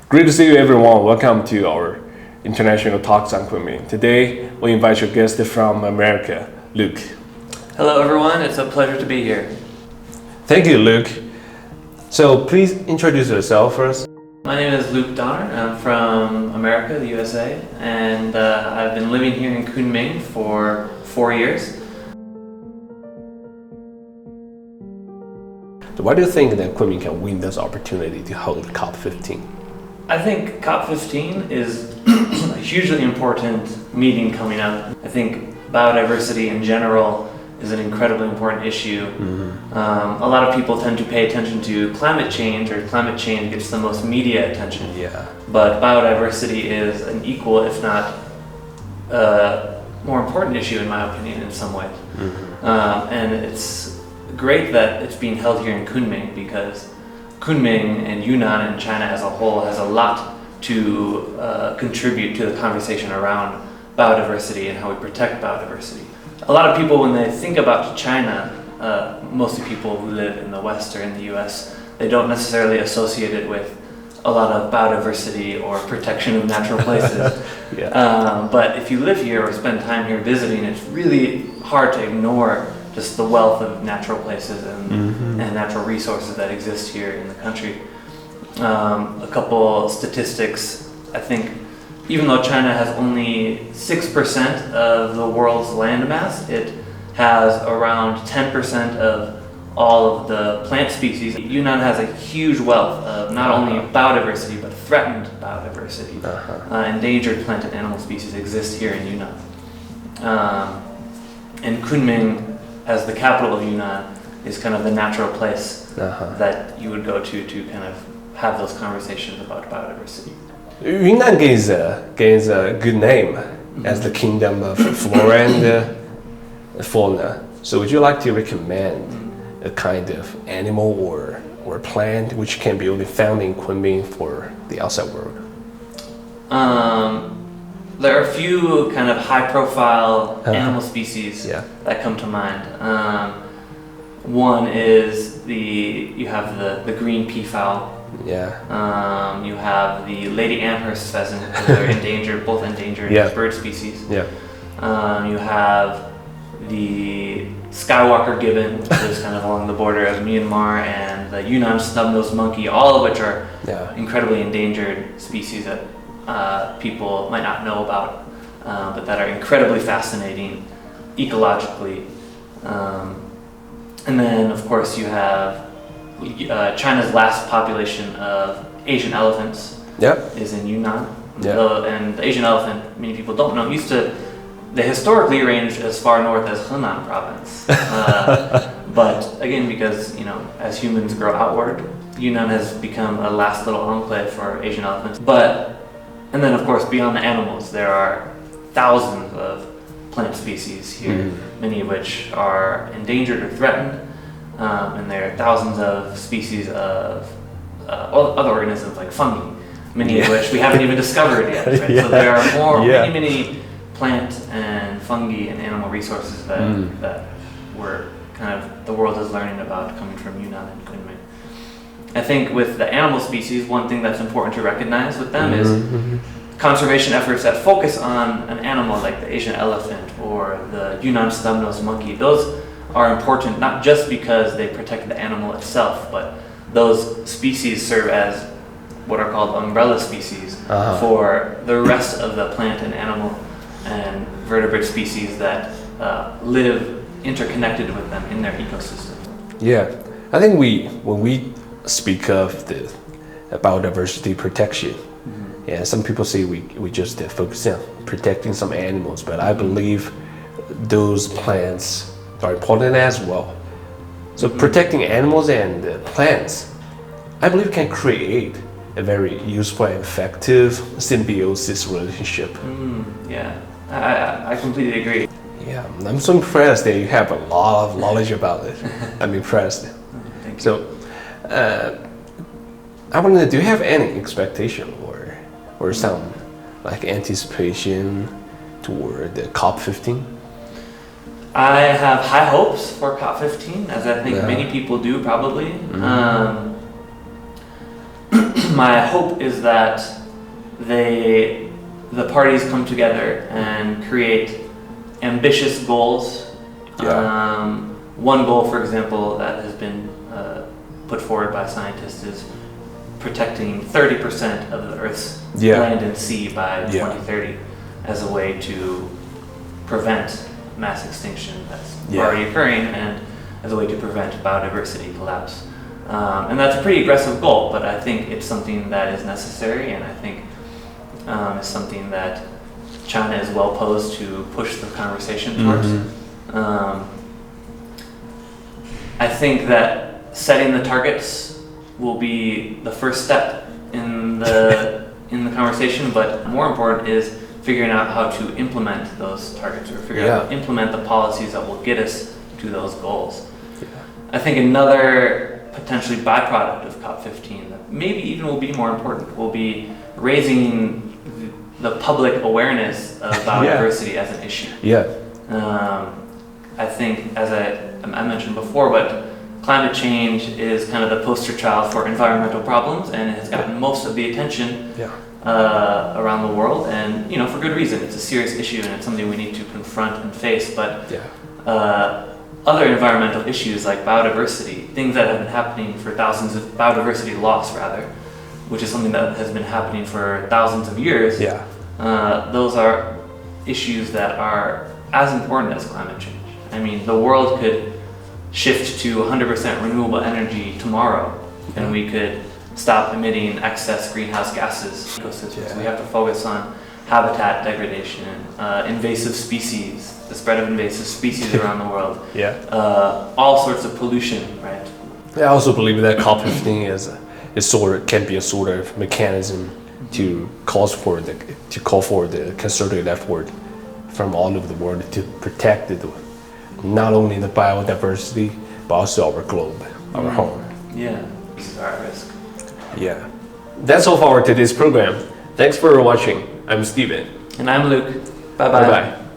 Great to see you, everyone. Welcome to our international talks on Kunming. Today, we invite your guest from America, Luke. Hello, everyone. It's a pleasure to be here. Thank you, Luke. So please introduce yourself first. My name is Luke Dauner. I'm from America, the USA, and I've been living here in Kunming for 4 years. Why do you think that Kunming can win this opportunity to hold COP15? I think COP15 is a hugely important meeting coming up. I think biodiversity in general is an incredibly important issue. A lot of people tend to pay attention to climate change, or climate change gets the most media attention. Yeah. But biodiversity is an equal, if not more important issue, in my opinion, in some ways. And it's great that it's being held here in Kunming, because Kunming and Yunnan and China as a whole has a lot to contribute to the conversation around biodiversity and how we protect biodiversity. A lot of people, when they think about China, mostly people who live in the West or in the US, they don't necessarily associate it with a lot of biodiversity or protection of natural places. But if you live here or spend time here visiting, it's really hard to ignore just the wealth of natural places and natural resources that exist here in the country. A couple statistics, I think, even though China has only 6% of the world's landmass, it has around 10% of all of the plant species. Yunnan has a huge wealth of not only biodiversity, but threatened biodiversity. Endangered plant and animal species exist here in Yunnan. And Kunming, as the capital of Yunnan, is kind of the natural place that you would go to kind of have those conversations about biodiversity. Yunnan gains a good name as the kingdom of flora and fauna. So would you like to recommend a kind of animal or plant which can be only found in Kunming for the outside world? There are a few kind of high-profile animal species that come to mind. One is you have the green peafowl. You have the Lady Amherst pheasant. They're endangered, both endangered bird species. You have the Skywalker gibbon, which is kind of along the border of Myanmar, and the Yunnan snub-nosed monkey, all of which are incredibly endangered species that people might not know about, but that are incredibly fascinating ecologically. And then, of course, you have China's last population of Asian elephants is in Yunnan. And the Asian elephant, many people don't know, they historically ranged as far north as Henan province. But again, because as humans grow outward, Yunnan has become a last little enclave for Asian elephants. And then, of course, beyond the animals, there are thousands of plant species here, many of which are endangered or threatened. And there are thousands of species of other organisms like fungi, many of which we haven't even discovered yet. Right? So there are many plant and fungi and animal resources that we're kind of the world is learning about coming from Yunnan and Kunming. I think with the animal species, one thing that's important to recognize with them is conservation efforts that focus on an animal like the Asian elephant or the Yunnan snub-nosed monkey. Those are important not just because they protect the animal itself, but those species serve as what are called umbrella species for the rest of the plant and animal and vertebrate species that live interconnected with them in their ecosystem. Yeah, I think when we speak of the biodiversity protection, some people say we just focus on protecting some animals, but I believe those plants are important as well. So protecting animals and plants, I believe, can create a very useful and effective symbiosis relationship. I completely agree. Yeah, I'm so impressed that you have a lot of knowledge about it. I'm impressed. Thank you. So, I wonder, do you have any expectation or some like anticipation toward the COP15? I have high hopes for COP15, as I think many people do probably. my hope is that the parties come together and create ambitious goals. One goal, for example, that has been put forward by scientists is protecting 30% of the Earth's land and sea by 2030 as a way to prevent mass extinction that's already occurring and as a way to prevent biodiversity collapse. And that's a pretty aggressive goal, but I think it's something that is necessary, and I think it's something that China is well posed to push the conversation towards. I think that setting the targets will be the first step in the conversation, but more important is figuring out how to implement those targets, or figure out how to implement the policies that will get us to those goals. I think another potentially byproduct of COP15 that maybe even will be more important will be raising the public awareness of biodiversity as an issue. I think, as I mentioned before, but climate change is kind of the poster child for environmental problems, and it has gotten most of the attention around the world, and for good reason. It's a serious issue, and it's something we need to confront and face. But other environmental issues like biodiversity, things that have been happening for biodiversity loss rather, which is something that has been happening for thousands of years. Those are issues that are as important as climate change. I mean, the world could shift to 100% renewable energy tomorrow, and we could stop emitting excess greenhouse gases. We have to focus on habitat degradation, invasive species, the spread of invasive species around the world, all sorts of pollution, right? I also believe that COP15 can be a sort of mechanism to call for the concerted effort from all over the world to protect not only the biodiversity but also our globe, our home. This is our risk. That's all for today's program. Thanks for watching. I'm Steven. And I'm Luke. Bye bye.